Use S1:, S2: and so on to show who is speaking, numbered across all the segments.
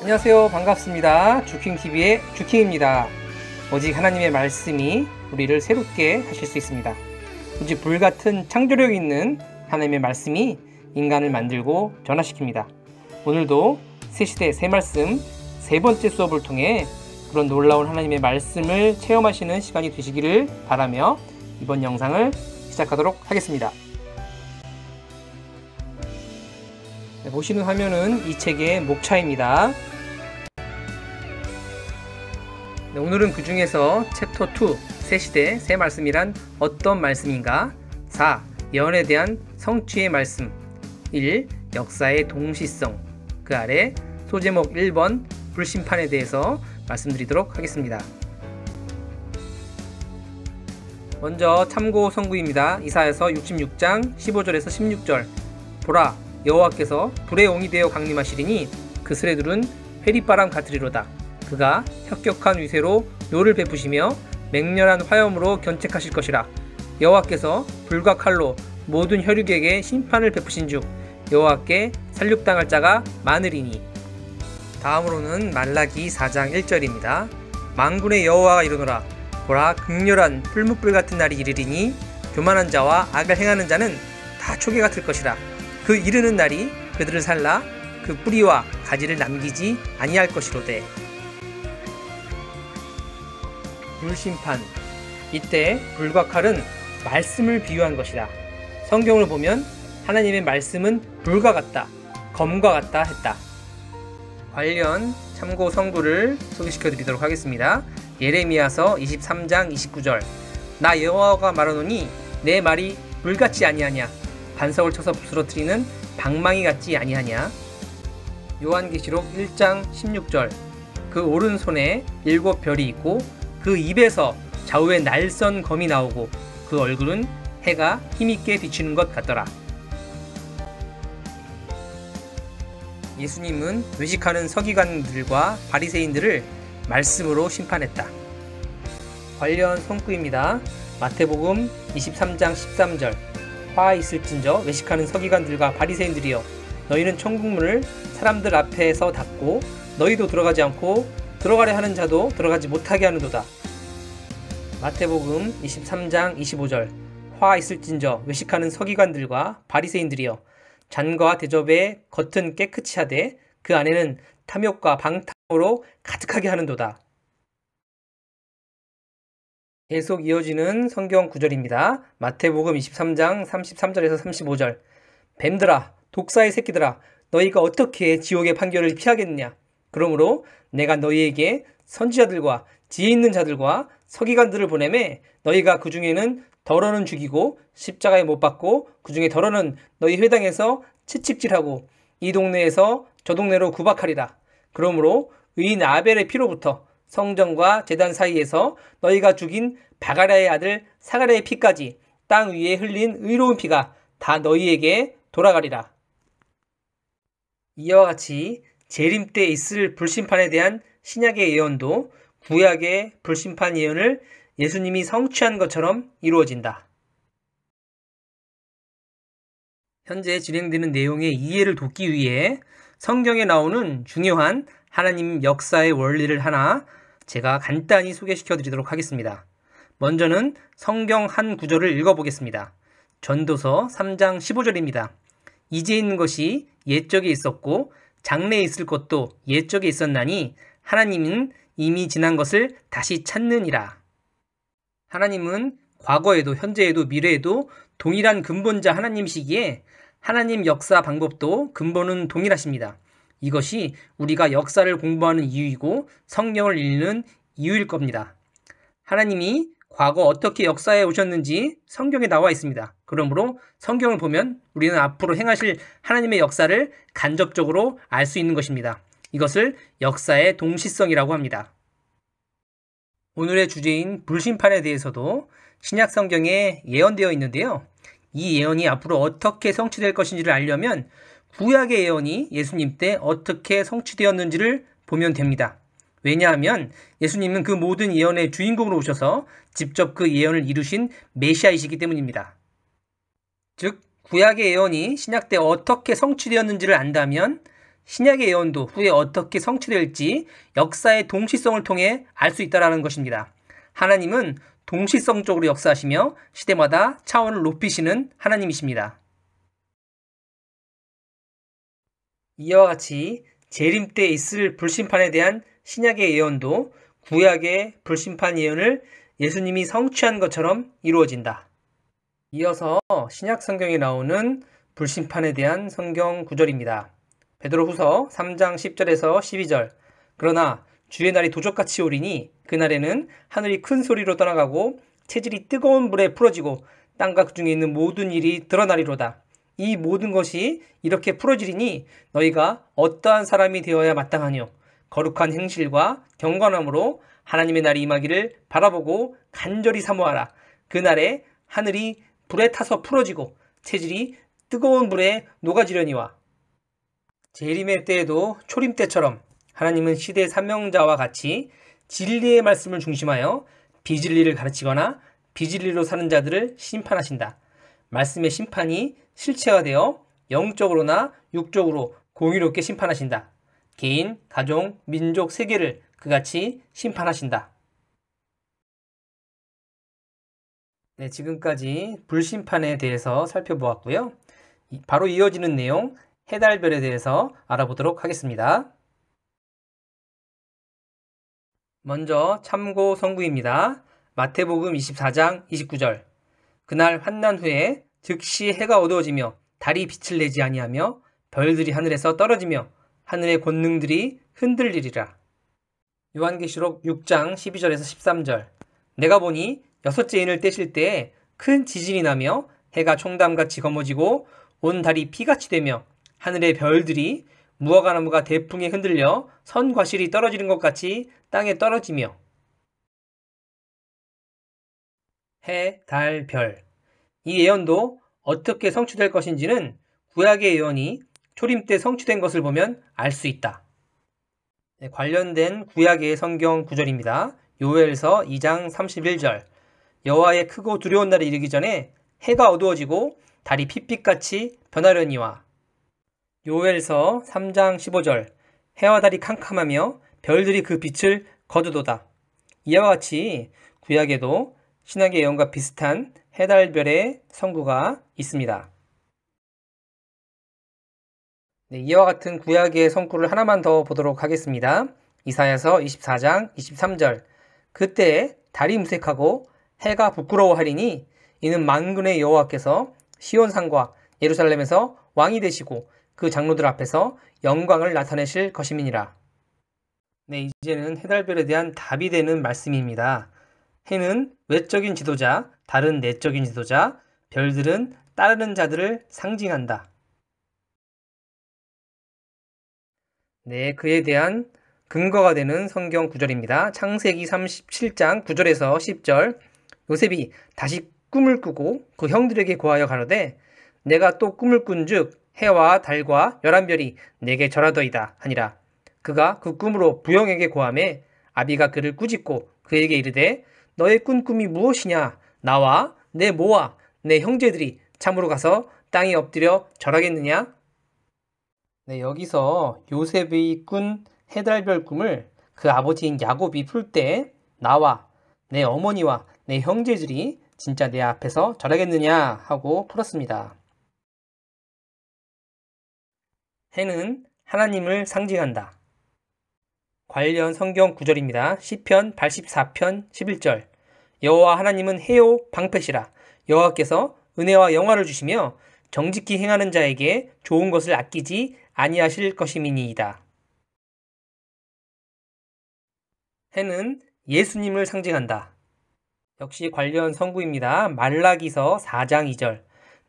S1: 안녕하세요. 반갑습니다. 주킹TV의 주킹입니다. 오직 하나님의 말씀이 우리를 새롭게 하실 수 있습니다. 오직 불같은 창조력 있는 하나님의 말씀이 인간을 만들고 변화시킵니다. 오늘도 새시대 새말씀 세 번째 수업을 통해 그런 놀라운 하나님의 말씀을 체험하시는 시간이 되시기를 바라며 이번 영상을 시작하도록 하겠습니다. 보시는 화면은 이 책의 목차입니다. 오늘은 그 중에서 챕터 2 새시대 새말씀이란 어떤 말씀인가? 4. 예언에 대한 성취의 말씀. 1. 역사의 동시성. 그 아래 소제목 1번 불심판에 대해서 말씀드리도록 하겠습니다. 먼저 참고 성구입니다. 이사야서 66장 15절에서 16절. 보라, 여호와께서 불의 옹이 되어 강림하시리니 그 스레 둘은 회리바람 같으리로다. 그가 혁격한 위세로 노를 베푸시며 맹렬한 화염으로 견책하실 것이라. 여호와께서 불과 칼로 모든 혈육에게 심판을 베푸신즉 여호와께 살육당할 자가 많으리니. 다음으로는 말라기 4장 1절입니다. 만군의 여호와가 이르노라. 보라, 극렬한 풀무불 같은 날이 이르리니 교만한 자와 악을 행하는 자는 다 초계 같을 것이라. 그 이르는 날이 그들을 살라 그 뿌리와 가지를 남기지 아니할 것이로되. 불심판. 이때 불과 칼은 말씀을 비유한 것이다. 성경을 보면 하나님의 말씀은 불과 같다, 검과 같다 했다. 관련 참고 성구를 소개시켜 드리도록 하겠습니다. 예레미야서 23장 29절. 나 여호와가 말하노니 내 말이 불같이 아니하냐, 반석을 쳐서 부스러뜨리는 방망이 같지 아니하냐. 요한계시록 1장 16절. 그 오른손에 7별이 있고 그 입에서 좌우에 날선 검이 나오고 그 얼굴은 해가 힘있게 비추는 것 같더라. 예수님은 외식하는 서기관들과 바리새인들을 말씀으로 심판했다. 관련 성구입니다. 마태복음 23장 13절. 화 있을진저 외식하는 서기관들과 바리새인들이여, 너희는 천국문을 사람들 앞에서 닫고 너희도 들어가지 않고 들어가려 하는 자도 들어가지 못하게 하는도다. 마태복음 23장 25절. 화 있을진저 외식하는 서기관들과 바리새인들이여, 잔과 대접의 겉은 깨끗이 하되 그 안에는 탐욕과 방탕으로 가득하게 하는도다. 계속 이어지는 성경 구절입니다. 마태복음 23장 33절에서 35절. 뱀들아, 독사의 새끼들아, 너희가 어떻게 지옥의 판결을 피하겠느냐? 그러므로 내가 너희에게 선지자들과 지혜 있는 자들과 서기관들을 보내매 너희가 그 중에는 덜어는 죽이고 십자가에 못 박고 그 중에 덜어는 너희 회당에서 채찍질하고 이 동네에서 저 동네로 구박하리라. 그러므로 의인 아벨의 피로부터 성전과 제단 사이에서 너희가 죽인 바가랴의 아들 사가랴의 피까지 땅 위에 흘린 의로운 피가 다 너희에게 돌아가리라. 이와 같이 재림 때 있을 불심판에 대한 신약의 예언도 구약의 불심판 예언을 예수님이 성취한 것처럼 이루어진다. 현재 진행되는 내용의 이해를 돕기 위해 성경에 나오는 중요한 하나님 역사의 원리를 하나 제가 간단히 소개시켜 드리도록 하겠습니다. 먼저는 성경 한 구절을 읽어보겠습니다. 전도서 3장 15절입니다. 이제 있는 것이 옛적에 있었고 장래에 있을 것도 옛적에 있었나니 하나님은 이미 지난 것을 다시 찾느니라. 하나님은 과거에도 현재에도 미래에도 동일한 근본자 하나님이시기에 하나님 역사 방법도 근본은 동일하십니다. 이것이 우리가 역사를 공부하는 이유이고 성경을 읽는 이유일 겁니다. 하나님이 과거 어떻게 역사에 오셨는지 성경에 나와 있습니다. 그러므로 성경을 보면 우리는 앞으로 행하실 하나님의 역사를 간접적으로 알 수 있는 것입니다. 이것을 역사의 동시성이라고 합니다. 오늘의 주제인 불심판에 대해서도 신약 성경에 예언되어 있는데요. 이 예언이 앞으로 어떻게 성취될 것인지를 알려면 구약의 예언이 예수님 때 어떻게 성취되었는지를 보면 됩니다. 왜냐하면 예수님은 그 모든 예언의 주인공으로 오셔서 직접 그 예언을 이루신 메시아이시기 때문입니다. 즉 구약의 예언이 신약 때 어떻게 성취되었는지를 안다면 신약의 예언도 후에 어떻게 성취될지 역사의 동시성을 통해 알 수 있다는 것입니다. 하나님은 동시성적으로 역사하시며 시대마다 차원을 높이시는 하나님이십니다. 이와 같이 재림 때 있을 불심판에 대한 신약의 예언도 구약의 불심판 예언을 예수님이 성취한 것처럼 이루어진다. 이어서 신약 성경에 나오는 불심판에 대한 성경 구절입니다. 베드로후서 3장 10절에서 12절. 그러나 주의 날이 도적같이 오리니 그날에는 하늘이 큰 소리로 떠나가고 체질이 뜨거운 불에 풀어지고 땅과 그 중에 있는 모든 일이 드러나리로다. 이 모든 것이 이렇게 풀어지리니 너희가 어떠한 사람이 되어야 마땅하뇨. 거룩한 행실과 경건함으로 하나님의 날이 임하기를 바라보고 간절히 사모하라. 그날에 하늘이 불에 타서 풀어지고 체질이 뜨거운 불에 녹아지려니와. 재림의 때에도 초림 때처럼 하나님은 시대 사명자와 같이 진리의 말씀을 중심하여 비진리를 가르치거나 비진리로 사는 자들을 심판하신다. 말씀의 심판이 실체가 되어 영적으로나 육적으로 공의롭게 심판하신다. 개인, 가족, 민족, 세계를 그같이 심판하신다. 네, 지금까지 불심판에 대해서 살펴보았고요. 바로 이어지는 내용, 해달별에 대해서 알아보도록 하겠습니다. 먼저 참고 성구입니다. 마태복음 24장 29절. 그날 환난 후에 즉시 해가 어두워지며 달이 빛을 내지 아니하며 별들이 하늘에서 떨어지며 하늘의 권능들이 흔들리리라. 요한계시록 6장 12절에서 13절. 내가 보니 여섯째 인을 떼실 때에 큰 지진이 나며 해가 총담같이 검어지고 온 달이 피같이 되며 하늘의 별들이 무화과나무가 대풍에 흔들려 선과실이 떨어지는 것 같이 땅에 떨어지며. 해, 달, 별. 이 예언도 어떻게 성취될 것인지는 구약의 예언이 초림 때 성취된 것을 보면 알 수 있다. 네, 관련된 구약의 성경 구절입니다. 요엘서 2장 31절. 여호와의 크고 두려운 날이 이르기 전에 해가 어두워지고 달이 핏빛같이 변하려니와. 요엘서 3장 15절. 해와 달이 캄캄하며 별들이 그 빛을 거두도다. 이와 같이 구약에도 신약의 예언과 비슷한 해달별의 성구가 있습니다. 네, 이와 같은 구약의 성구를 하나만 더 보도록 하겠습니다. 이사야서 24장 23절. 그때 달이 무색하고 해가 부끄러워하리니 이는 만군의 여호와께서 시온산과 예루살렘에서 왕이 되시고 그 장로들 앞에서 영광을 나타내실 것임이니라. 네, 이제는 해달별에 대한 답이 되는 말씀입니다. 해는 외적인 지도자, 달은 내적인 지도자, 별들은 따르는 자들을 상징한다. 네, 그에 대한 근거가 되는 성경 구절입니다. 창세기 37장 9절에서 10절. 요셉이 다시 꿈을 꾸고 그 형들에게 고하여 가로되 내가 또 꿈을 꾼즉 해와 달과 11별이 내게 절하더이다 하니라. 그가 그 꿈으로 부형에게 고하매 아비가 그를 꾸짖고 그에게 이르되 너의 꾼 꿈이 무엇이냐? 나와 내 모와 내 형제들이 참으로 가서 땅에 엎드려 절하겠느냐? 네, 여기서 요셉이 꾼 해달별 꿈을 그 아버지인 야곱이 풀 때 나와 내 어머니와 내 형제들이 진짜 내 앞에서 절하겠느냐 하고 풀었습니다. 해는 하나님을 상징한다. 관련 성경 구절입니다. 시편 84편 11절. 여호와 하나님은 해요 방패시라. 여호와께서 은혜와 영화를 주시며 정직히 행하는 자에게 좋은 것을 아끼지 아니하실 것임이니이다. 해는 예수님을 상징한다. 역시 관련 성구입니다. 말라기서 4장 2절.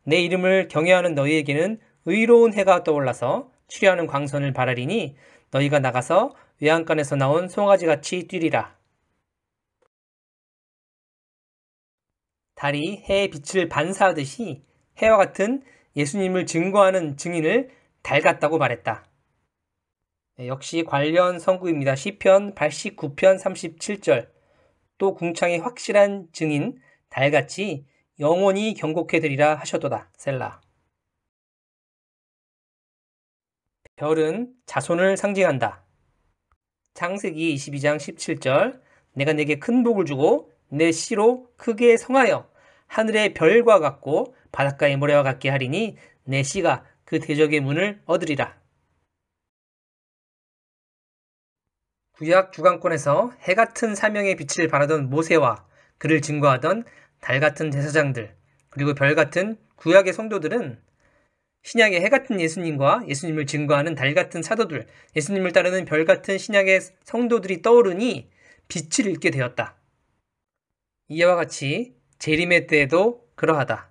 S1: 내 이름을 경외하는 너희에게는 의로운 해가 떠올라서 치료하는 광선을 바라리니 너희가 나가서 외양간에서 나온 송아지같이 뛰리라. 달이 해의 빛을 반사하듯이 해와 같은 예수님을 증거하는 증인을 달 같다고 말했다. 역시 관련 성구입니다. 시편 89편 37절. 또 궁창의 확실한 증인 달같이 영원히 경고케 되리라 하셔도다. 셀라. 별은 자손을 상징한다. 창세기 22장 17절 내가 내게 큰 복을 주고 내 씨로 크게 성하여 하늘의 별과 같고 바닷가의 모래와 같게 하리니 내 씨가 그 대적의 문을 얻으리라. 구약 주강권에서 해 같은 사명의 빛을 발하던 모세와 그를 증거하던 달 같은 제사장들 그리고 별 같은 구약의 성도들은 신약의 해 같은 예수님과 예수님을 증거하는 달 같은 사도들, 예수님을 따르는 별 같은 신약의 성도들이 떠오르니 빛을 잃게 되었다. 이와 같이 재림의 때에도 그러하다.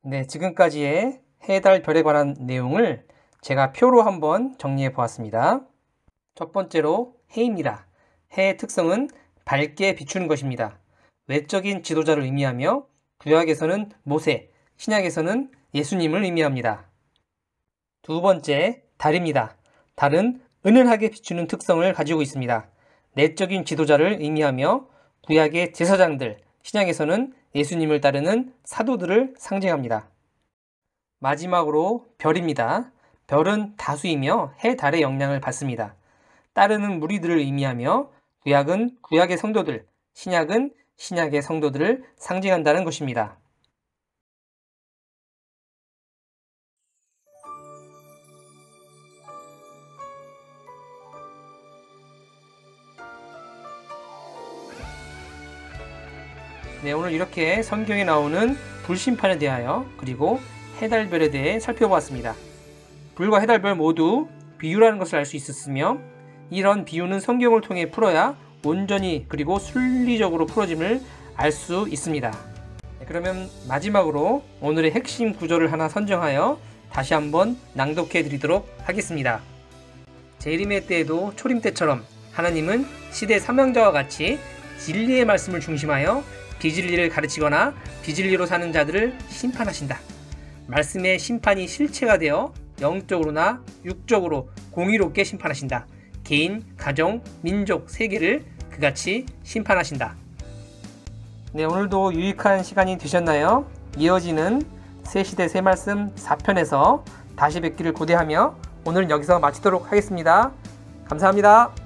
S1: 네, 지금까지의 해, 달, 별에 관한 내용을 제가 표로 한번 정리해 보았습니다. 첫 번째로 해입니다. 해의 특성은 밝게 비추는 것입니다. 외적인 지도자를 의미하며 구약에서는 모세, 신약에서는 예수님을 의미합니다. 두 번째, 달입니다. 달은 은은하게 비추는 특성을 가지고 있습니다. 내적인 지도자를 의미하며 구약의 제사장들, 신약에서는 예수님을 따르는 사도들을 상징합니다. 마지막으로 별입니다. 별은 다수이며 해, 달의 영향을 받습니다. 따르는 무리들을 의미하며 구약은 구약의 성도들, 신약은 신약의 성도들을 상징한다는 것입니다. 네, 오늘 이렇게 성경에 나오는 불심판에 대하여 그리고 해달별에 대해 살펴보았습니다. 불과 해달별 모두 비유라는 것을 알 수 있었으며 이런 비유는 성경을 통해 풀어야 온전히 그리고 순리적으로 풀어짐을 알 수 있습니다. 네, 그러면 마지막으로 오늘의 핵심 구절을 하나 선정하여 다시 한번 낭독해 드리도록 하겠습니다. 재림의 때에도 초림 때처럼 하나님은 시대 사명자와 같이 진리의 말씀을 중심하여 비진리를 가르치거나 비진리로 사는 자들을 심판하신다. 말씀의 심판이 실체가 되어 영적으로나 육적으로 공의롭게 심판하신다. 개인, 가정, 민족, 세계를 그같이 심판하신다. 네, 오늘도 유익한 시간이 되셨나요? 이어지는 새시대 새말씀 4편에서 다시 뵙기를 고대하며 오늘 여기서 마치도록 하겠습니다. 감사합니다.